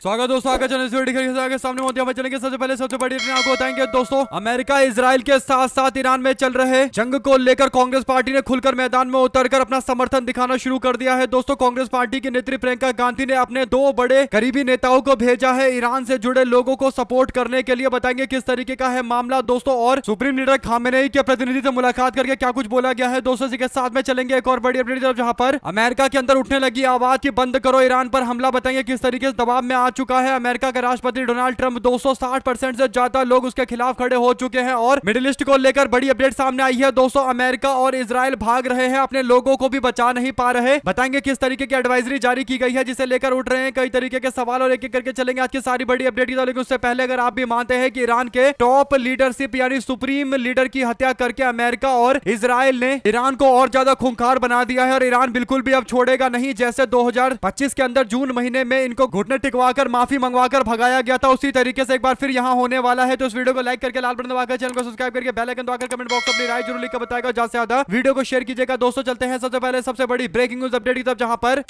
स्वागत दोस्तों, आगे चैनल से वीडियो के सामने मोदी हम चलेंगे। सबसे पहले सबसे बड़ी खबर आपको बताएंगे दोस्तों, अमेरिका इजराइल के साथ साथ ईरान में चल रहे जंग को लेकर कांग्रेस पार्टी ने खुलकर मैदान में उतरकर अपना समर्थन दिखाना शुरू कर दिया है। दोस्तों, कांग्रेस पार्टी की नेत्री प्रियंका गांधी ने अपने दो बड़े करीबी नेताओं को भेजा है ईरान से जुड़े लोगों को सपोर्ट करने के लिए। बताएंगे किस तरीके का है मामला दोस्तों, और सुप्रीम लीडर खामेनेई के प्रतिनिधि से मुलाकात करके क्या कुछ बोला गया है दोस्तों। इसी के साथ में चलेंगे एक और बड़ी अपडेट जहां पर अमेरिका के अंदर उठने लगी आवाज की बंद करो ईरान पर हमला। बताएंगे किस तरीके से दबाव में आ चुका है अमेरिका के राष्ट्रपति डोनाल्ड ट्रंप। 260% से ज्यादा लोग उसके खिलाफ खड़े हो चुके हैं और मिडिल ईस्ट को लेकर बड़ी अपडेट सामने आई है दोस्तों। अमेरिका और इजराइल भाग रहे हैं, अपने लोगों को भी बचा नहीं पा रहे। बताएंगे किस तरीके की एडवाइजरी जारी की गई है जिसे लेकर उठ रहे हैं कई तरीके के सवाल, और एक एक करके चलेंगे आज की सारी बड़ी अपडेट की। लेकिन उससे पहले अगर आप भी मानते हैं कि ईरान के टॉप लीडरशिप यानी सुप्रीम लीडर की हत्या करके अमेरिका और इजराइल ने ईरान को और ज्यादा खूंखार बना दिया है और ईरान बिल्कुल भी अब छोड़ेगा नहीं। जैसे 2025 के अंदर जून महीने में इनको घुटने टिकवाकर माफी मंगवाकर भगाया गया था, उसी तरीके से एक बार फिर यहां होने वाला है। तो इस वीडियो को लाइक करके लाल बटन दबाकर चैनल को सब्सक्राइब करके बेल आइकन दबाकर कमेंट बॉक्स में अपनी राय जरूर लिखकर बताएगा। ज्यादा से ज्यादा वीडियो को शेयर कीजिएगा दोस्तों। चलते हैं सबसे पहले सबसे बड़ी ब्रेकिंग न्यूज अपडेट की तरफ, जहां पर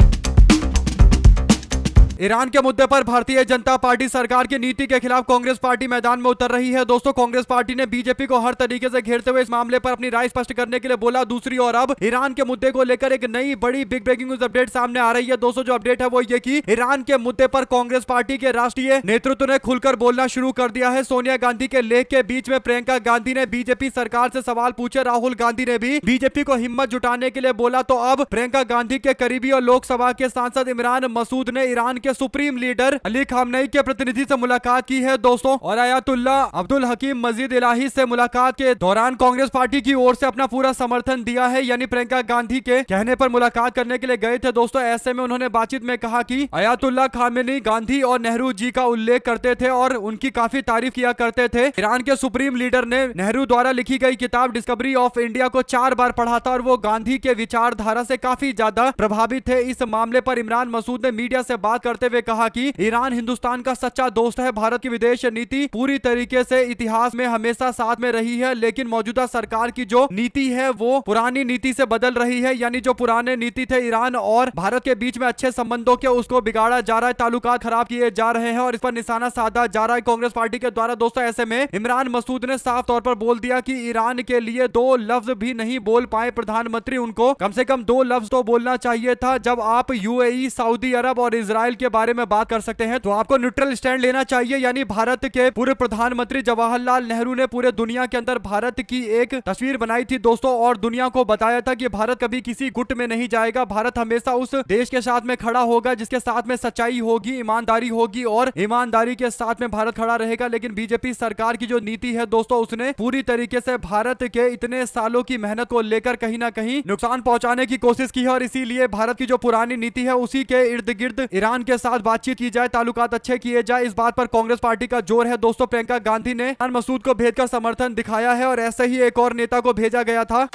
ईरान के मुद्दे पर भारतीय जनता पार्टी सरकार की नीति के खिलाफ कांग्रेस पार्टी मैदान में उतर रही है दोस्तों। कांग्रेस पार्टी ने बीजेपी को हर तरीके से घेरते हुए इस मामले पर अपनी राय स्पष्ट करने के लिए बोला। दूसरी ओर अब ईरान के मुद्दे को लेकर एक नई बड़ी बिग ब्रेकिंग न्यूज अपडेट सामने आ रही है दोस्तों। जो अपडेट है वो ये कि ईरान के मुद्दे पर कांग्रेस पार्टी के राष्ट्रीय नेतृत्व ने खुलकर बोलना शुरू कर दिया है। सोनिया गांधी के लेख के बीच में प्रियंका गांधी ने बीजेपी सरकार से सवाल पूछे। राहुल गांधी ने भी बीजेपी को हिम्मत जुटाने के लिए बोला। तो अब प्रियंका गांधी के करीबी और लोकसभा के सांसद इमरान मसूद ने ईरान के सुप्रीम लीडर अली खामनेई के प्रतिनिधि से मुलाकात की है दोस्तों, और आयतुल्ला अब्दुल हकीम मजीद इलाही से मुलाकात के दौरान कांग्रेस पार्टी की ओर से अपना पूरा समर्थन दिया है। यानी प्रियंका गांधी के कहने पर मुलाकात करने के लिए गए थे दोस्तों। ऐसे में उन्होंने बातचीत में कहा कि आयतुल्ला खामेनी गांधी और नेहरू जी का उल्लेख करते थे और उनकी काफी तारीफ किया करते थे। ईरान के सुप्रीम लीडर ने नेहरू द्वारा लिखी गई किताब डिस्कवरी ऑफ इंडिया को 4 बार पढ़ा था और वो गांधी के विचारधारा से काफी ज्यादा प्रभावित थे। इस मामले पर इमरान मसूद ने मीडिया से बात करते हुए कहा कि ईरान हिंदुस्तान का सच्चा दोस्त है। भारत की विदेश नीति पूरी तरीके से इतिहास में हमेशा साथ में रही है, लेकिन मौजूदा सरकार की जो नीति है वो पुरानी नीति से बदल रही है। यानी जो पुराने नीति थे ईरान और भारत के बीच में अच्छे संबंधों के, उसको बिगाड़ा जा रहा है, ताल्लुकात खराब किए जा रहे हैं और इस पर निशाना साधा जा रहा है कांग्रेस पार्टी के द्वारा दोस्तों। ऐसे में इमरान मसूद ने साफ तौर पर बोल दिया कि ईरान के लिए 2 लफ्ज भी नहीं बोल पाए प्रधानमंत्री। उनको कम से कम 2 लफ्ज तो बोलना चाहिए था। जब आप यूएई, सऊदी अरब और इजराइल के बारे में बात कर सकते हैं तो आपको न्यूट्रल स्टैंड लेना चाहिए। यानी भारत के पूर्व प्रधानमंत्री जवाहरलाल नेहरू ने पूरे दुनिया के अंदर भारत की एक तस्वीर बनाई थी दोस्तों, और दुनिया को बताया था कि भारत कभी किसी गुट में नहीं जाएगा। भारत हमेशा उस देश के साथ में खड़ा होगा जिसके साथ में सच्चाई होगी, ईमानदारी होगी, और ईमानदारी के साथ में भारत खड़ा रहेगा। लेकिन बीजेपी सरकार की जो नीति है दोस्तों, उसने पूरी तरीके से भारत के इतने सालों की मेहनत को लेकर कहीं ना कहीं नुकसान पहुंचाने की कोशिश की है, और इसीलिए भारत की जो पुरानी नीति है उसी के इर्द गिर्द ईरान के साथ बातचीत की जाए, ताल्लुकात अच्छे किए जाए, इस बात पर कांग्रेस पार्टी का जोर है दोस्तों। प्रियंका गांधी ने इमरान मसूद को भेजकर समर्थन दिखाया है और ऐसे ही एक और नेता को भेजा गया था।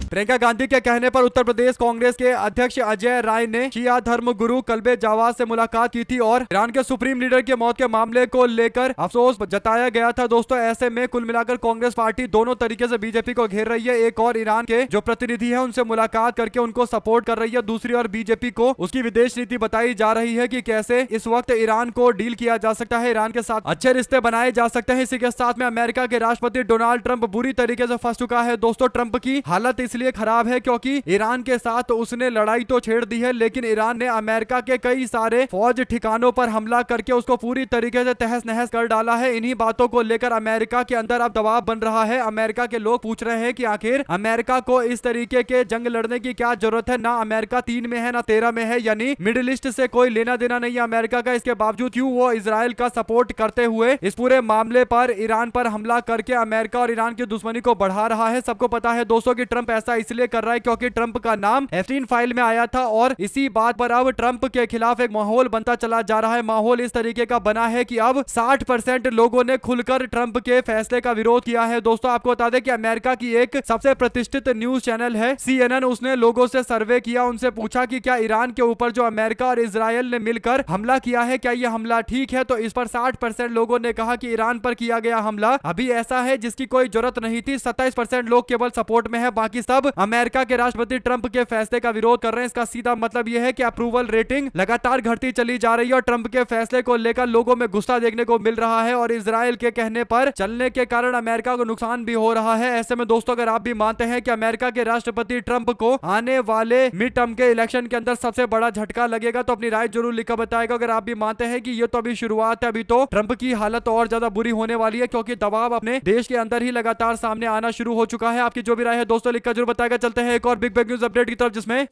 प्रियंका गांधी के कहने पर उत्तर प्रदेश कांग्रेस के अध्यक्ष अजय राय ने शिया धर्म गुरु कल्बे जावाद से मुलाकात की थी और ईरान के सुप्रीम लीडर की मौत के मामले को लेकर अफसोस जताया गया था दोस्तों। ऐसे में कुल मिलाकर कांग्रेस पार्टी दोनों तरीके से बीजेपी को घेर रही है। एक और ईरान के जो प्रतिनिधि है उनसे मुलाकात करके उनको सपोर्ट कर रही है, दूसरी ओर बीजेपी को उसकी विदेश नीति बताई जा रही है कि कैसे इस वक्त ईरान को डील किया जा सकता है, ईरान के साथ अच्छे रिश्ते बनाए जा सकते हैं। इसी के साथ में अमेरिका के राष्ट्रपति डोनाल्ड ट्रंप बुरी तरीके से फंस चुका है दोस्तों। ट्रंप की हालत इसलिए खराब है क्योंकि ईरान के साथ उसने लड़ाई तो छेड़ दी है, लेकिन ईरान ने अमेरिका के कई सारे फौज ठिकानों पर हमला करके उसको पूरी तरीके से तहस नहस कर डाला है। इन्हीं बातों को लेकर अमेरिका के अंदर अब दबाव बन रहा है। अमेरिका के लोग पूछ रहे हैं कि आखिर अमेरिका को इस तरीके के जंग लड़ने की क्या जरूरत है। ना अमेरिका 3 में है ना 13 में है, यानी मिडिल ईस्ट से कोई लेना देना नहीं है अमेरिका का। इसके बावजूद क्यों वो इजराइल का सपोर्ट करते हुए इस पूरे मामले पर ईरान पर हमला करके अमेरिका और ईरान की दुश्मनी को बढ़ा रहा है। सबको पता है दोस्तों कि ट्रंप ऐसा इसलिए कर रहा है क्योंकि ट्रंप का नाम एप्स्टीन फाइल में आया था और इसी बात पर अब ट्रंप के खिलाफ एक माहौल बनता चला जा रहा है। माहौल इस तरीके का बना है कि अब 60% लोगों ने खुलकर ट्रंप के फैसले का विरोध किया है दोस्तों। आपको बता दें कि अमेरिका की एक सबसे प्रतिष्ठित न्यूज चैनल है CNN, उसने लोगों से सर्वे किया, उनसे पूछा कि क्या ईरान के ऊपर जो अमेरिका और इजराइल ने मिलकर हमला किया है, क्या यह हमला ठीक है। तो इस पर 60% लोगों ने कहा कि ईरान पर किया गया हमला अभी ऐसा है जिसकी कोई जरूरत नहीं थी। 27% लोग केवल सपोर्ट में है, बाकी सब सब अमेरिका के राष्ट्रपति ट्रंप के फैसले का विरोध कर रहे हैं। इसका सीधा मतलब यह है कि अप्रूवल रेटिंग लगातार घटती चली जा रही है और ट्रंप के फैसले को लेकर लोगों में गुस्सा देखने को मिल रहा है और इजराइल के कहने पर चलने के कारण अमेरिका को नुकसान भी हो रहा है। ऐसे में दोस्तों अगर आप भी मानते हैं कि अमेरिका के राष्ट्रपति ट्रंप को आने वाले मिड टर्म के इलेक्शन के अंदर सबसे बड़ा झटका लगेगा तो अपनी राय जरूर लिखकर बताएगा। अगर आप भी मानते हैं कि ये तो अभी शुरुआत है, अभी तो ट्रंप की हालत और ज्यादा बुरी होने वाली है क्योंकि दबाव अपने देश के अंदर ही लगातार सामने आना शुरू हो चुका है। आपकी जो भी राय है दोस्तों लिखकर जरूर बताएगा। चलते हैं एक और बिग न्यूज अपडेट की तरफ, जिसमें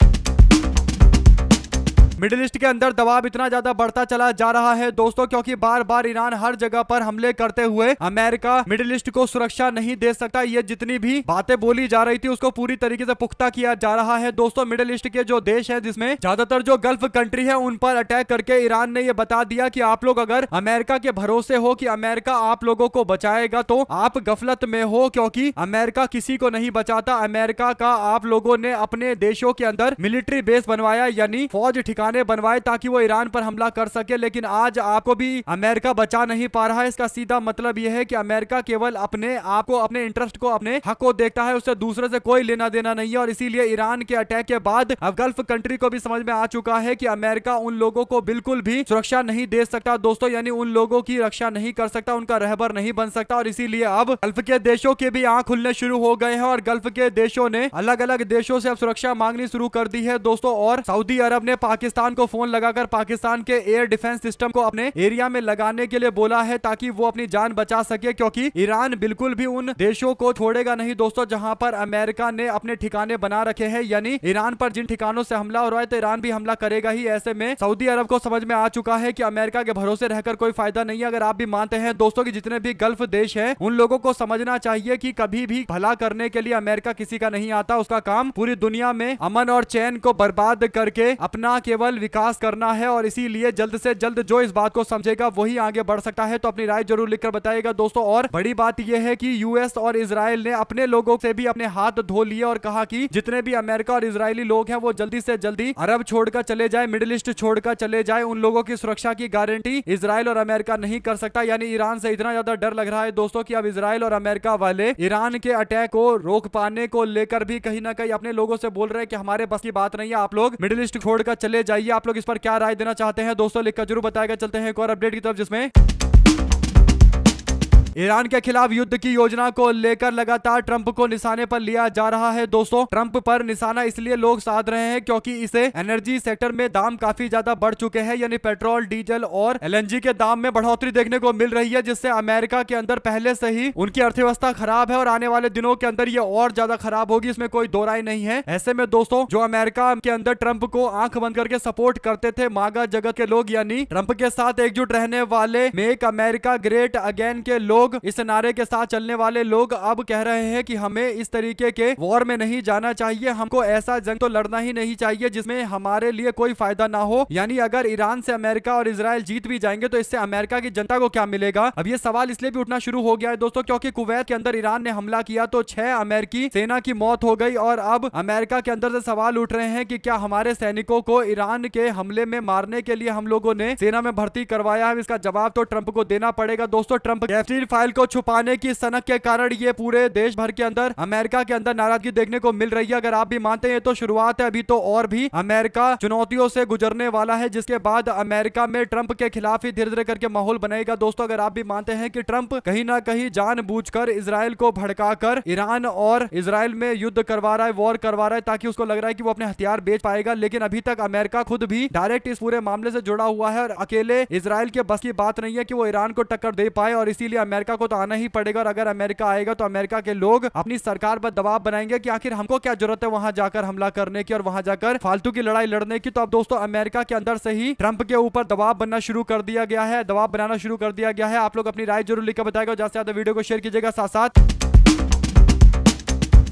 मिडिल ईस्ट के अंदर दबाव इतना ज्यादा बढ़ता चला जा रहा है दोस्तों क्योंकि बार बार ईरान हर जगह पर हमले करते हुए अमेरिका मिडिल ईस्ट को सुरक्षा नहीं दे सकता। ये जितनी भी बातें बोली जा रही थी उसको पूरी तरीके से पुख्ता किया जा रहा है दोस्तों। मिडिल ईस्ट के जो देश है जिसमें ज्यादातर जो गल्फ कंट्री है उन पर अटैक करके ईरान ने यह बता दिया कि आप लोग अगर अमेरिका के भरोसे हो कि अमेरिका आप लोगों को बचाएगा तो आप गफलत में हो क्योंकि अमेरिका किसी को नहीं बचाता। अमेरिका का आप लोगों ने अपने देशों के अंदर मिलिट्री बेस बनवाया यानी फौज ठिकाने बनवाए ताकि वो ईरान पर हमला कर सके, लेकिन आज आपको भी अमेरिका बचा नहीं पा रहा है। इसका सीधा मतलब यह है कि अमेरिका केवल अपने आप को, अपने इंटरेस्ट को, अपने हक को देखता है, उससे दूसरे से कोई लेना देना नहीं है। और इसीलिए ईरान के अटैक के बाद अब गल्फ कंट्री को भी समझ में आ चुका है कि अमेरिका उन लोगों को बिल्कुल भी सुरक्षा नहीं दे सकता दोस्तों, यानी उन लोगों की रक्षा नहीं कर सकता, उनका रहबर नहीं बन सकता। और इसीलिए अब गल्फ के देशों के भी आंख खुलने शुरू हो गए हैं और गल्फ के देशों ने अलग अलग देशों से अब सुरक्षा मांगनी शुरू कर दी है दोस्तों। और सऊदी अरब ने पाकिस्तान को फोन लगाकर पाकिस्तान के एयर डिफेंस सिस्टम को अपने एरिया में लगाने के लिए बोला है ताकि वो अपनी जान बचा सके क्योंकि ईरान बिल्कुल भी उन देशों को छोड़ेगा नहीं दोस्तों जहां पर अमेरिका ने अपने ठिकाने बना रखे हैं। यानी ईरान पर जिन ठिकानों से हमला हो रहा है तो ईरान भी हमला करेगा ही। ऐसे में सऊदी अरब को समझ में आ चुका है कि अमेरिका के भरोसे रहकर कोई फायदा नहीं है। अगर आप भी मानते हैं दोस्तों कि जितने भी गल्फ देश है उन लोगों को समझना चाहिए कि कभी भी भला करने के लिए अमेरिका किसी का नहीं आता। उसका काम पूरी दुनिया में अमन और चैन को बर्बाद करके अपना केवल विकास करना है और इसीलिए जल्द से जल्द जो इस बात को समझेगा वही आगे बढ़ सकता है। तो अपनी राय जरूर लिखकर बताइएगा दोस्तों। और बड़ी बात यह है कि यूएस और इजराइल ने अपने लोगों से भी अपने हाथ धो लिए और कहा कि जितने भी अमेरिका और इजरायली लोग हैं वो जल्दी से जल्दी अरब छोड़कर चले जाए, मिडिल ईस्ट छोड़कर चले जाए। उन लोगों की सुरक्षा की गारंटी इजराइल और अमेरिका नहीं कर सकता। यानी ईरान से इतना ज्यादा डर लग रहा है दोस्तों कि अब इजराइल और अमेरिका वाले ईरान के अटैक को रोक पाने को लेकर भी कहीं ना कहीं अपने लोगों से बोल रहे हैं कि हमारे बस की बात नहीं है, आप लोग मिडिल ईस्ट छोड़कर चले जाइए। आप लोग इस पर क्या राय देना चाहते हैं दोस्तों लिखकर जरूर बताएगा। चलते हैं एक और अपडेट की तरफ, जिसमें ईरान के खिलाफ युद्ध की योजना को लेकर लगातार ट्रंप को निशाने पर लिया जा रहा है दोस्तों। ट्रंप पर निशाना इसलिए लोग साध रहे हैं क्योंकि इसे एनर्जी सेक्टर में दाम काफी ज्यादा बढ़ चुके हैं, यानी पेट्रोल, डीजल और एलएनजी के दाम में बढ़ोतरी देखने को मिल रही है जिससे अमेरिका के अंदर पहले से ही उनकी अर्थव्यवस्था खराब है और आने वाले दिनों के अंदर ये और ज्यादा खराब होगी, इसमें कोई दो राय नहीं है। ऐसे में दोस्तों जो अमेरिका के अंदर ट्रंप को आंख बंद करके सपोर्ट करते थे मागा जगत के लोग, यानी ट्रंप के साथ एकजुट रहने वाले मेक अमेरिका ग्रेट अगेन के लोग, इस नारे के साथ चलने वाले लोग अब कह रहे हैं कि हमें इस तरीके के वॉर में नहीं जाना चाहिए, हमको ऐसा जंग तो लड़ना ही नहीं चाहिए जिसमें हमारे लिए कोई फायदा ना हो। यानी अगर ईरान से अमेरिका और इजराइल जीत भी जाएंगे तो इससे अमेरिका की जनता को क्या मिलेगा। अब ये सवाल इसलिए भी उठना शुरू हो गया है दोस्तों क्योंकि कुवैत के अंदर ईरान ने हमला किया तो 6 अमेरिकी सेना की मौत हो गई और अब अमेरिका के अंदर से सवाल उठ रहे हैं कि क्या हमारे सैनिकों को ईरान के हमले में मारने के लिए हम लोगों ने सेना में भर्ती करवाया है। इसका जवाब तो ट्रंप को देना पड़ेगा दोस्तों। ट्रंप कैप्सूल फाइल को छुपाने की सनक के कारण ये पूरे देश भर के अंदर अमेरिका के अंदर नाराजगी देखने को मिल रही है। अगर आप भी मानते हैं तो शुरुआत है, अभी तो और भी अमेरिका चुनौतियों से गुजरने वाला है जिसके बाद अमेरिका में ट्रंप के खिलाफ ही धीरे धीरे करके माहौल बनेगा दोस्तों। अगर आप भी मानते हैं कि ट्रंप कहीं ना कहीं जानबूझकर इजराइल को भड़काकर ईरान और इजराइल में युद्ध करवा रहा है, वॉर करवा रहा है ताकि उसको लग रहा है कि वो अपने हथियार बेच पाएगा, लेकिन अभी तक अमेरिका खुद भी डायरेक्ट इस पूरे मामले से जुड़ा हुआ है और अकेले इजराइल के बस की बात नहीं है कि वो ईरान को टक्कर दे पाए और इसीलिए अमेरिका को तो आना ही पड़ेगा। और अगर अमेरिका आएगा तो अमेरिका के लोग अपनी सरकार पर दबाव बनाएंगे कि आखिर हमको क्या जरूरत है वहां जाकर हमला करने की और वहां जाकर फालतू की लड़ाई लड़ने की। तो अब दोस्तों अमेरिका के अंदर से ही ट्रंप के ऊपर दबाव बनना शुरू कर दिया गया है, दबाव बनाना शुरू कर दिया गया है। आप लोग अपनी राय जरूर लिखकर बताएगा, ज्यादा से ज्यादा वीडियो को शेयर कीजिएगा। साथ साथ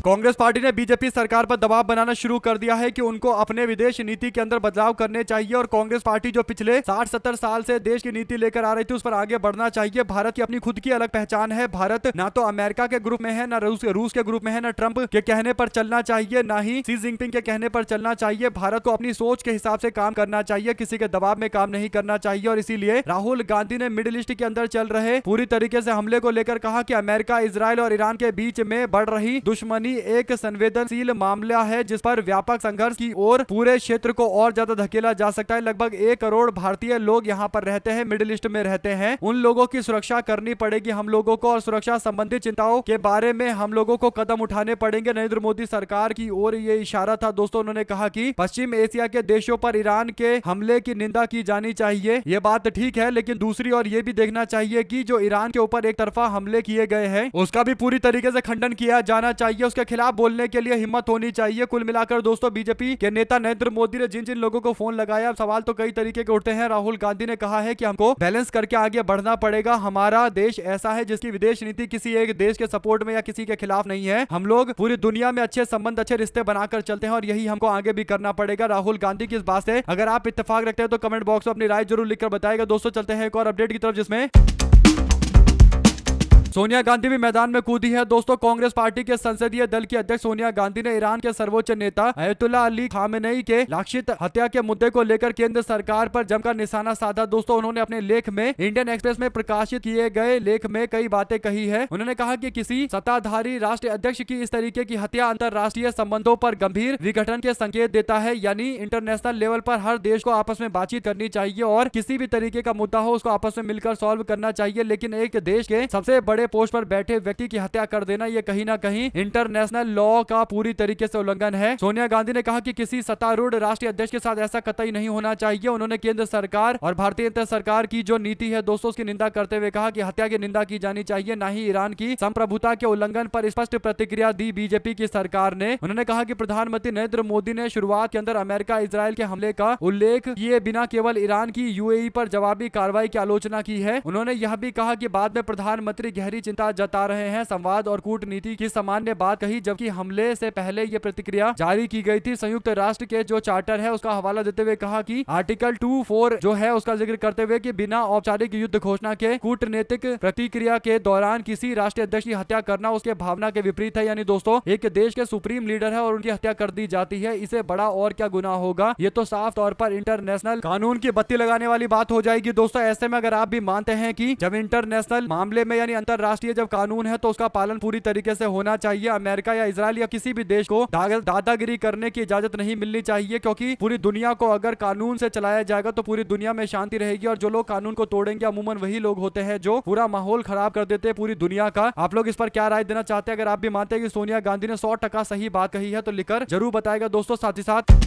कांग्रेस पार्टी ने बीजेपी सरकार पर दबाव बनाना शुरू कर दिया है कि उनको अपने विदेश नीति के अंदर बदलाव करने चाहिए और कांग्रेस पार्टी जो पिछले 60-70 साल से देश की नीति लेकर आ रही थी उस पर आगे बढ़ना चाहिए। भारत की अपनी खुद की अलग पहचान है, भारत ना तो अमेरिका के ग्रुप में है, ना रूस के ग्रुप में है, ना ट्रंप के कहने पर चलना चाहिए, ना ही शी जिनपिंग के कहने पर चलना चाहिए। भारत को अपनी सोच के हिसाब से काम करना चाहिए, किसी के दबाव में काम नहीं करना चाहिए। और इसीलिए राहुल गांधी ने मिडिल ईस्ट के अंदर चल रहे पूरी तरीके से हमले को लेकर कहा कि अमेरिका, इजराइल और ईरान के बीच में बढ़ रही दुश्मनी यानी एक संवेदनशील मामला है जिस पर व्यापक संघर्ष की ओर पूरे क्षेत्र को और ज्यादा धकेला जा सकता है। लगभग 1 करोड़ भारतीय लोग यहाँ पर रहते हैं, मिडिल ईस्ट में रहते हैं। उन लोगों की सुरक्षा करनी पड़ेगी हम लोगों को, और सुरक्षा संबंधी चिंताओं के बारे में हम लोगों को कदम उठाने पड़ेंगे। नरेंद्र मोदी सरकार की ओर ये इशारा था दोस्तों। उन्होंने कहा कि पश्चिम एशिया के देशों पर ईरान के हमले की निंदा की जानी चाहिए। ये बात ठीक है, लेकिन दूसरी ओर ये भी देखना चाहिए कि जो ईरान के ऊपर एक तरफा हमले किए गए हैं उसका भी पूरी तरीके से खंडन किया जाना चाहिए। उसके खिलाफ बोलने के लिए हिम्मत होनी चाहिए। कुल मिलाकर दोस्तों, बीजेपी के नेता नरेंद्र मोदी ने जिन जिन लोगों को फोन लगाया, सवाल तो कई तरीके के उठते हैं। राहुल गांधी ने कहा है कि हमको बैलेंस करके आगे बढ़ना पड़ेगा। हमारा देश ऐसा है जिसकी विदेश नीति किसी एक देश के सपोर्ट में या किसी के खिलाफ नहीं है। हम लोग पूरी दुनिया में अच्छे संबंध, अच्छे रिश्ते बनाकर चलते हैं और यही हमको आगे भी करना पड़ेगा। राहुल गांधी की इस बात से अगर आप इत्तेफाक रखते हैं तो कमेंट बॉक्स में अपनी राय जरूर लिखकर बताएगा। दोस्तों चलते हैं एक और अपडेट की तरफ, जिसमें सोनिया गांधी भी मैदान में कूदी है। दोस्तों, कांग्रेस पार्टी के संसदीय दल की अध्यक्ष सोनिया गांधी ने ईरान के सर्वोच्च नेता अयतुल्ला अली खामेनेई के लाक्षित हत्या के मुद्दे को लेकर केंद्र सरकार पर जमकर निशाना साधा। दोस्तों, उन्होंने अपने लेख में इंडियन एक्सप्रेस में प्रकाशित किए गए लेख में कई बातें कही है। उन्होंने कहा कि किसी सत्ताधारी राष्ट्र अध्यक्ष की इस तरीके की हत्या अंतरराष्ट्रीय संबंधों पर गंभीर विघटन के संकेत देता है। यानी इंटरनेशनल लेवल पर हर देश को आपस में बातचीत करनी चाहिए और किसी भी तरीके का मुद्दा हो उसको आपस में मिलकर सॉल्व करना चाहिए। लेकिन एक देश के सबसे बड़े पोस्ट पर बैठे व्यक्ति की हत्या कर देना, यह कहीं ना कहीं इंटरनेशनल लॉ का पूरी तरीके से उल्लंघन है। सोनिया गांधी ने कहा कि किसी सत्तारूढ़ राष्ट्रीय अध्यक्ष के साथ ऐसा कतई नहीं होना चाहिए। उन्होंने केंद्र सरकार और भारतीय सरकार की जो नीति है दोस्तों उसकी निंदा करते हुए कहा कि हत्या की निंदा की जानी चाहिए, न ही ईरान की संप्रभुता के उल्लंघन पर स्पष्ट प्रतिक्रिया दी बीजेपी की सरकार ने। उन्होंने कहा कि प्रधानमंत्री नरेंद्र मोदी ने शुरुआत के अंदर अमेरिका इजरायल के हमले का उल्लेख किए बिना केवल ईरान की यूएई पर जवाबी कार्रवाई की आलोचना की है। उन्होंने यह भी कहा कि बाद में प्रधानमंत्री गहरी चिंता जता रहे हैं, संवाद और कूटनीति की सामान्य बात कही, जबकि हमले से पहले यह प्रतिक्रिया जारी की गई थी। संयुक्त राष्ट्र के जो चार्टर है उसका हवाला देते हुए कहा कि आर्टिकल 2.4 जो है उसका जिक्र करते हुए कि बिना औपचारिक युद्ध घोषणा के कूटनीतिक प्रतिक्रिया के दौरान किसी राष्ट्रीय अध्यक्ष की हत्या करना उसके भावना के विपरीत है। यानी दोस्तों, एक देश के सुप्रीम लीडर है और उनकी हत्या कर दी जाती है, इसे बड़ा और क्या गुनाह होगा। ये तो साफ तौर पर इंटरनेशनल कानून की बत्ती लगाने वाली बात हो जाएगी। दोस्तों, ऐसे में अगर आप भी मानते हैं कि जब इंटरनेशनल मामले में यानी अंतरराष्ट्रीय जब कानून है तो उसका पालन पूरी तरीके से होना चाहिए। अमेरिका या इजराइल या किसी भी देश को दादागिरी करने की इजाजत नहीं मिलनी चाहिए, क्योंकि पूरी दुनिया को अगर कानून से चलाया जाएगा तो पूरी दुनिया में शांति रहेगी। और जो लोग कानून को तोड़ेंगे अमूमन वही लोग होते हैं जो पूरा माहौल खराब कर देते हैं पूरी दुनिया का। आप लोग इस पर क्या राय देना चाहते हैं? अगर आप भी मानते हैं कि सोनिया गांधी ने 100% सही बात कही है तो लिखकर जरूर बताएगा दोस्तों। साथ ही साथ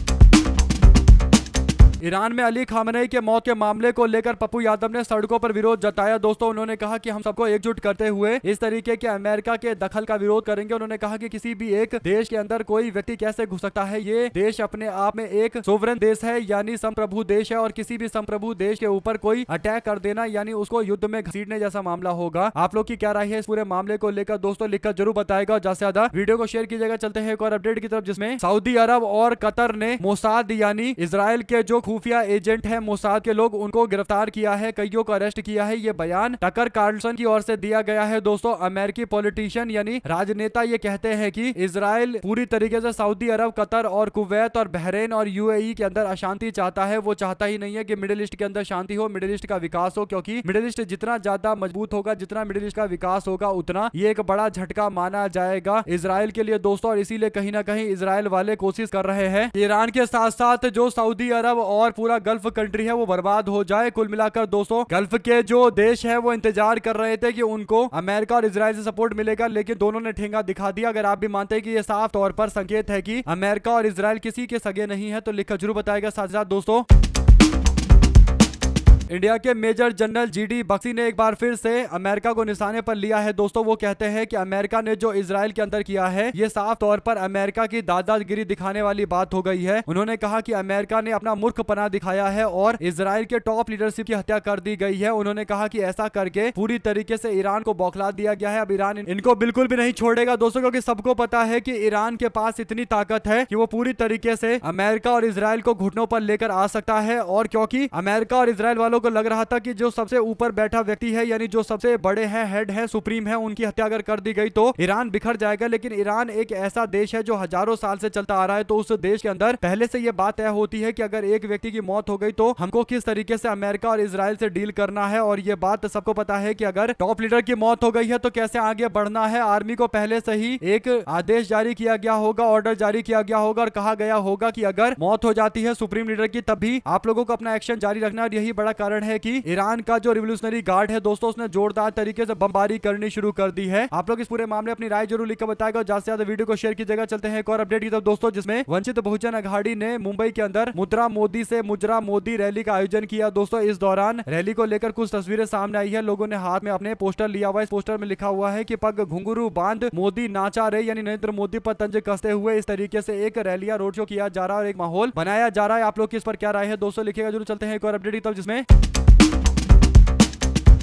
ईरान में अली खामेनेई के मौत के मामले को लेकर पप्पू यादव ने सड़कों पर विरोध जताया। दोस्तों, उन्होंने कहा कि हम सबको एकजुट करते हुए इस तरीके के अमेरिका के दखल का विरोध करेंगे। उन्होंने कहा कि किसी भी एक देश के अंदर कोई व्यक्ति कैसे घुस सकता है। ये देश अपने आप में एक सोवरेन देश है, यानी संप्रभु देश है, और किसी भी संप्रभु देश के ऊपर कोई अटैक कर देना यानी उसको युद्ध में घसीटने जैसा मामला होगा। आप लोग की क्या राय है इस पूरे मामले को लेकर दोस्तों? लिखकर जरूर बताएगा। ज्यादा से ज्यादा वीडियो को शेयर कीजिएगा। चलते हैं एक और अपडेट की तरफ, जिसमें सऊदी अरब और कतर ने मोसाद यानी इजराइल के जो खुफिया एजेंट है मोसाद के लोग, उनको गिरफ्तार किया है, कईयों को अरेस्ट किया है। ये बयान टकर कार्लसन की ओर से दिया गया है। दोस्तों, अमेरिकी पॉलिटिशियन यानी राजनेता ये कहते हैं कि इजराइल पूरी तरीके से सऊदी अरब, कतर और कुवैत और बहरीन और यूएई के अंदर अशांति चाहता है। वो चाहता ही नहीं है कि मिडिल ईस्ट के अंदर शांति हो, मिडिल ईस्ट का विकास हो, क्योंकि मिडिल ईस्ट जितना ज्यादा मजबूत होगा, जितना मिडिल ईस्ट का विकास होगा, उतना ये एक बड़ा झटका माना जाएगा इजराइल के लिए दोस्तों। और इसीलिए कहीं ना कहीं इजराइल वाले कोशिश कर रहे हैं ईरान के साथ साथ जो सऊदी अरब और पूरा गल्फ कंट्री है वो बर्बाद हो जाए। कुल मिलाकर दोस्तों, गल्फ के जो देश है वो इंतजार कर रहे थे कि उनको अमेरिका और इजराइल से सपोर्ट मिलेगा, लेकिन दोनों ने ठेंगा दिखा दिया। अगर आप भी मानते हैं कि ये साफ तौर पर संकेत है कि अमेरिका और इजराइल किसी के सगे नहीं है तो लिखकर जरूर बताएगा। साथ साथ दोस्तों, इंडिया के मेजर जनरल जीडी बख्शी ने एक बार फिर से अमेरिका को निशाने पर लिया है दोस्तों। वो कहते हैं कि अमेरिका ने जो इजराइल के अंदर किया है ये साफ तौर पर अमेरिका की दादागिरी दिखाने वाली बात हो गई है। उन्होंने कहा कि अमेरिका ने अपना मूर्खपना दिखाया है और इजराइल के टॉप लीडरशिप की हत्या कर दी गई है। उन्होंने कहा कि ऐसा करके पूरी तरीके से ईरान को बौखला दिया गया है। अब ईरान इनको बिल्कुल भी नहीं छोड़ेगा दोस्तों, क्योंकि सबको पता है कि ईरान के पास इतनी ताकत है कि वो पूरी तरीके से अमेरिका और इजराइल को घुटनों पर लेकर आ सकता है। और क्योंकि अमेरिका और इजराइल वालों वालों को लग रहा था कि जो सबसे ऊपर बैठा व्यक्ति है, यानी जो सबसे बड़े हैं, हेड है, सुप्रीम है, उनकी हत्या अगर कर दी गई तो ईरान बिखर जाएगा। लेकिन ईरान एक ऐसा देश है जो हजारों साल से चलता आ रहा है, तो उस देश के अंदर पहले से यह बात तय होती है कि अगर एक व्यक्ति की मौत हो गई तो हमको किस तरीके से अमेरिका और इजराइल से डील करना है। और ये बात सबको पता है कि अगर टॉप लीडर की मौत हो गई है तो कैसे आगे बढ़ना है। आर्मी को पहले से ही एक आदेश जारी किया गया होगा, ऑर्डर जारी किया गया होगा और कहा गया होगा कि अगर मौत हो जाती है सुप्रीम लीडर की तब भी आप लोगों को अपना एक्शन जारी रखना। और यही बड़ा कारण है कि ईरान का जो रिवोल्यूशनरी गार्ड है दोस्तों, उसने जोरदार तरीके से बमबारी करनी शुरू कर दी है। आप लोग इस पूरे मामले अपनी राय जरूर लिखकर बताएगा और ज्यादा से ज्यादा वीडियो को शेयर कीजिएगा। चलते हैं एक और अपडेट की तरफ दोस्तों, जिसमें वंचित बहुजन अघाड़ी ने मुंबई के अंदर मुद्रा मोदी से मुजरा मोदी रैली का आयोजन किया। दोस्तों इस दौरान रैली को लेकर कुछ तस्वीरें सामने आई है। लोगों ने हाथ में अपने पोस्टर लिया हुआ है। इस पोस्टर में लिखा हुआ है कि पग घुंघरू बांध मोदी नाचा रहे, यानी नरेंद्र मोदी पर तंज कसते हुए इस तरीके से एक रैलियां रोड शो किया जा रहा है और एक माहौल बनाया जा रहा है। आप लोग किस पर क्या राय है दोस्तों लिखिएगा जरूर। चलते हैं एक और अपडेट की तरफ, जिसमें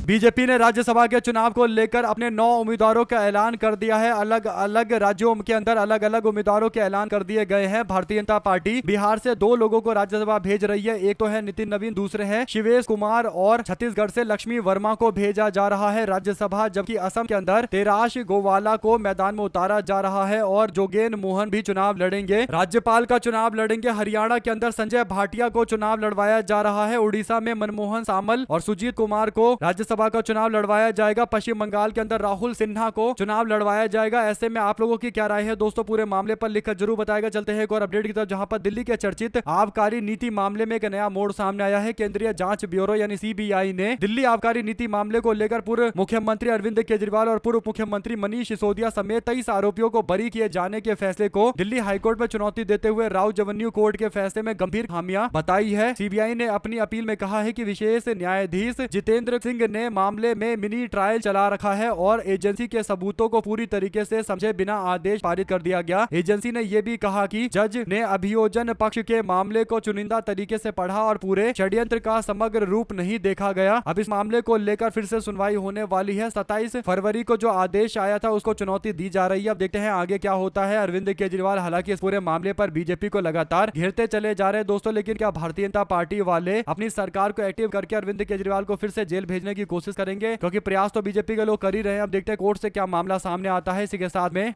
बीजेपी ने राज्यसभा के चुनाव को लेकर अपने 9 उम्मीदवारों का ऐलान कर दिया है। अलग अलग राज्यों के अंदर अलग अलग उम्मीदवारों के ऐलान कर दिए गए हैं। भारतीय जनता पार्टी बिहार से 2 लोगों को राज्यसभा भेज रही है। एक तो है नितिन नवीन, दूसरे हैं शिवेश कुमार और छत्तीसगढ़ से लक्ष्मी वर्मा को भेजा जा रहा है राज्यसभा। जबकि असम के अंदर तेराश गोवाला को मैदान में उतारा जा रहा है और जोगेन मोहन भी चुनाव लड़ेंगे, राज्यपाल का चुनाव लड़ेंगे। हरियाणा के अंदर संजय भाटिया को चुनाव लड़वाया जा रहा है। उड़ीसा में मनमोहन सामल और सुजीत कुमार को राज्यसभा का चुनाव लड़वाया जाएगा। पश्चिम बंगाल के अंदर राहुल सिन्हा को चुनाव लड़वाया जाएगा। ऐसे में आप लोगों की क्या राय है दोस्तों, पूरे मामले पर लिखकर जरूर बताएगा। चलते हैं एक और अपडेट की तरफ, जहां पर दिल्ली के चर्चित आबकारी नीति मामले में एक नया मोड़ सामने आया है। केंद्रीय जांच ब्यूरो यानी सीबीआई ने दिल्ली आबकारी नीति मामले को लेकर पूर्व मुख्यमंत्री अरविंद केजरीवाल और पूर्व मुख्यमंत्री मनीष सिसोदिया समेत 23 आरोपियों को बरी किए जाने के फैसले को दिल्ली हाईकोर्ट में चुनौती देते हुए राउत रेवेन्यू कोर्ट के फैसले में गंभीर खामियां बताई है। सीबीआई ने अपनी अपील में कहा है कि विशेष न्यायाधीश जितेंद्र सिंह ने मामले में मिनी ट्रायल चला रखा है और एजेंसी के सबूतों को पूरी तरीके से समझे बिना आदेश पारित कर दिया गया। एजेंसी ने यह भी कहा कि जज ने अभियोजन पक्ष के मामले को चुनिंदा तरीके से पढ़ा और पूरे षड्यंत्र का समग्र रूप नहीं देखा गया। अब इस मामले को लेकर फिर से सुनवाई होने वाली है। 27 फरवरी को जो आदेश आया था उसको चुनौती दी जा रही है। अब देखते हैं आगे क्या होता है। अरविंद केजरीवाल हालांकि इस पूरे मामले पर बीजेपी को लगातार घेरते चले जा रहे हैं दोस्तों, लेकिन क्या भारतीय जनता पार्टी वाले अपनी सरकार को एक्टिव करके अरविंद केजरीवाल को फिर से जेल भेजने की कोशिश करेंगे? क्योंकि प्रयास तो बीजेपी के लोग कर ही रहे हैं। अब देखते हैं कोर्ट से क्या मामला सामने आता है। इसी के साथ में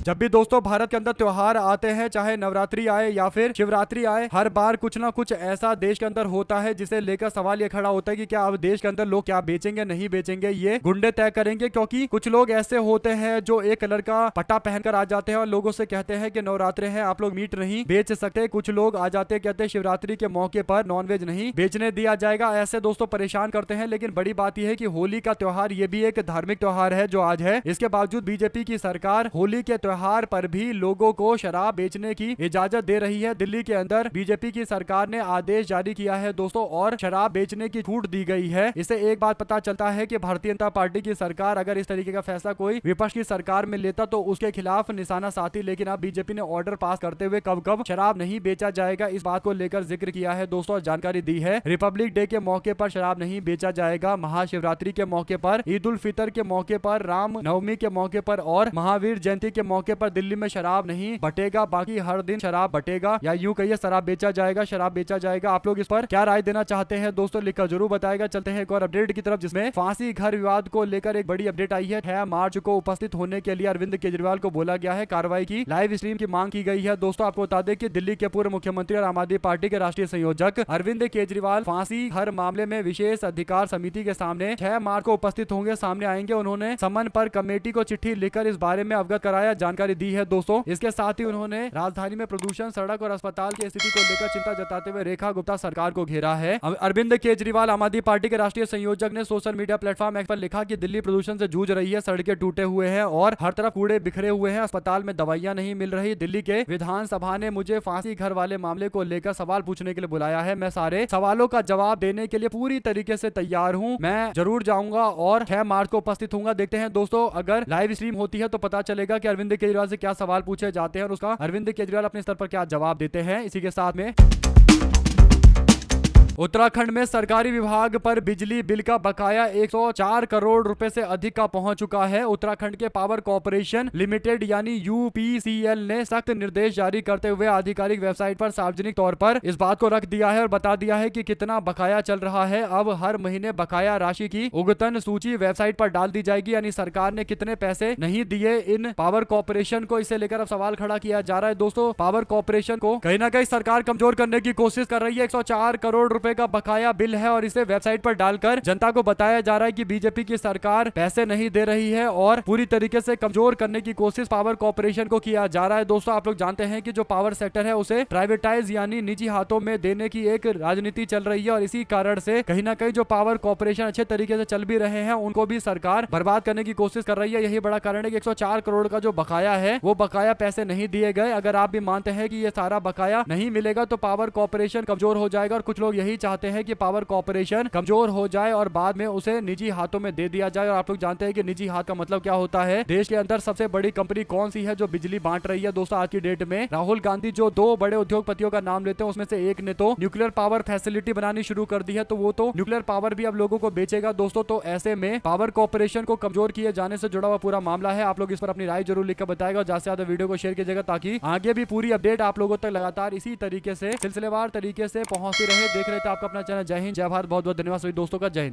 जब भी दोस्तों भारत के अंदर त्योहार आते हैं, चाहे नवरात्रि आए या फिर शिवरात्रि आए, हर बार कुछ ना कुछ ऐसा देश के अंदर होता है जिसे लेकर सवाल ये खड़ा होता है कि क्या अब देश के अंदर लोग क्या बेचेंगे नहीं बेचेंगे, ये गुंडे तय करेंगे। क्योंकि कुछ लोग ऐसे होते हैं जो एक कलर का पट्टा पहनकर आ जाते हैं और लोगों से कहते हैं कि नवरात्रे हैं, आप लोग मीट नहीं बेच सकते। कुछ लोग आ जाते हैं कहते हैं शिवरात्रि के मौके पर नॉनवेज नहीं बेचने दिया जाएगा। ऐसे दोस्तों परेशान करते हैं। लेकिन बड़ी बात यह है कि होली का त्योहार ये भी एक धार्मिक त्योहार है जो आज है। इसके बावजूद बीजेपी की सरकार होली के त्योहार पर भी लोगों को शराब बेचने की इजाजत दे रही है। दिल्ली के अंदर बीजेपी की सरकार ने आदेश जारी किया है दोस्तों और शराब बेचने की छूट दी गई है। इससे एक बात पता चलता है कि भारतीय जनता पार्टी की सरकार अगर इस तरीके का फैसला कोई विपक्ष की सरकार में लेता तो उसके खिलाफ निशाना साधी। लेकिन अब बीजेपी ने ऑर्डर पास करते हुए कब कब शराब नहीं बेचा जाएगा इस बात को लेकर जिक्र किया है दोस्तों, जानकारी दी है। रिपब्लिक डे के मौके पर शराब नहीं बेचा जाएगा, महाशिवरात्रि के मौके पर, ईद उल फितर के मौके पर, राम नवमी के मौके पर और महावीर जयंती के मौके पर दिल्ली में शराब नहीं बटेगा। बाकी हर दिन शराब बटेगा या यूं कहिए शराब बेचा जाएगा, शराब बेचा जाएगा। आप लोग इस पर क्या राय देना चाहते हैं दोस्तों, लिखकर जरूर बताएगा। चलते हैं एक और अपडेट की तरफ, जिसमें फांसी घर विवाद को लेकर एक बड़ी अपडेट आई है। 6 मार्च को उपस्थित होने के लिए अरविंद केजरीवाल को बोला गया है। कार्रवाई की लाइव स्ट्रीम की मांग की गई है दोस्तों। आपको बता दें कि दिल्ली के पूर्व मुख्यमंत्री और आम आदमी पार्टी के राष्ट्रीय संयोजक अरविंद केजरीवाल फांसी घर मामले में विशेष अधिकार समिति के सामने 6 मार्च को उपस्थित होंगे, सामने आएंगे। उन्होंने समन पर कमेटी को चिट्ठी लिखकर इस बारे में अवगत कराया, जानकारी दी है दोस्तों। इसके साथ ही उन्होंने राजधानी में प्रदूषण, सड़क और अस्पताल की स्थिति को लेकर चिंता जताते हुए रेखा गुप्ता सरकार को घेरा है। अरविंद केजरीवाल आम आदमी पार्टी के राष्ट्रीय संयोजक ने सोशल मीडिया प्लेटफॉर्म एक्स पर लिखा कि दिल्ली प्रदूषण से जूझ रही है, सड़कें टूटे हुए हैं और हर तरफ कूड़े बिखरे हुए हैं, अस्पताल में दवाइयां नहीं मिल रही। दिल्ली के विधानसभा ने मुझे फांसी घर वाले मामले को लेकर सवाल पूछने के लिए बुलाया है। मैं सारे सवालों का जवाब देने के लिए पूरी तरीके से तैयार हूं। मैं जरूर जाऊंगा और 6 मार्च को उपस्थित होऊंगा। देखते हैं दोस्तों अगर लाइव स्ट्रीम होती है तो पता चलेगा कि अरविंद केजरीवाल से क्या सवाल पूछे जाते हैं और उसका अरविंद केजरीवाल अपने स्तर पर क्या जवाब देते हैं। इसी के साथ में उत्तराखंड में सरकारी विभाग पर बिजली बिल का बकाया 104 करोड़ रुपए से अधिक का पहुंच चुका है। उत्तराखंड के पावर कॉर्पोरेशन लिमिटेड यानी यूपीसीएल ने सख्त निर्देश जारी करते हुए आधिकारिक वेबसाइट पर सार्वजनिक तौर पर इस बात को रख दिया है और बता दिया है कि कितना बकाया चल रहा है। अब हर महीने बकाया राशि की उगतन सूची वेबसाइट पर डाल दी जाएगी, यानी सरकार ने कितने पैसे नहीं दिए इन पावर कॉर्पोरेशन को, इसे लेकर अब सवाल खड़ा किया जा रहा है। दोस्तों, पावर कॉर्पोरेशन को कहीं ना कहीं सरकार कमजोर करने की कोशिश कर रही है। 104 करोड़ रुपए का बकाया बिल है और इसे वेबसाइट पर डालकर जनता को बताया जा रहा है कि बीजेपी की सरकार पैसे नहीं दे रही है और पूरी तरीके से कमजोर करने की कोशिश पावर कॉर्पोरेशन को किया जा रहा है। दोस्तों, आप लोग जानते हैं कि जो पावर सेक्टर है उसे प्राइवेटाइज यानी निजी हाथों में देने की एक राजनीति चल रही है और इसी कारण से कहीं ना कहीं जो पावर कॉर्पोरेशन अच्छे तरीके से चल भी रहे हैं उनको भी सरकार बर्बाद करने की कोशिश कर रही है। यही बड़ा कारण है कि 104 करोड़ का जो बकाया है वो बकाया पैसे नहीं दिए गए। अगर आप भी मानते हैं कि ये सारा बकाया नहीं मिलेगा तो पावर कॉर्पोरेशन कमजोर हो जाएगा और कुछ लोग यही चाहते हैं कि पावर कॉर्पोरेशन कमजोर हो जाए और बाद में उसे निजी हाथों में दे दिया जाए। और आप लोग जानते हैं कि निजी हाथ का मतलब क्या होता है। देश के अंदर सबसे बड़ी कंपनी कौन सी है जो बिजली बांट रही है? दोस्तों, आज की डेट में राहुल गांधी जो दो बड़े उद्योगपतियों का नाम लेते हैं उसमें से एक ने तो न्यूक्लियर पावर फैसिलिटी बनानी शुरू कर दी है, तो वो तो न्यूक्लियर पावर भी अब लोगों को बेचेगा। दोस्तों, तो ऐसे में पावर कॉर्पोरेशन को कमजोर किए जाने से जुड़ा हुआ पूरा मामला है। आप लोग इस पर अपनी राय जरूर लिखकर बताएगा और ज्यादा से ज्यादा वीडियो को शेयर कीजिएगा ताकि आगे भी पूरी अपडेट आप लोगों तक लगातार इसी तरीके से सिलसिलेवार तरीके से पहुंचती रहे। देख रहे थे आपका अपना चैनल जय हिंद जय भारत। बहुत बहुत धन्यवाद सभी दोस्तों का। जय हिंद।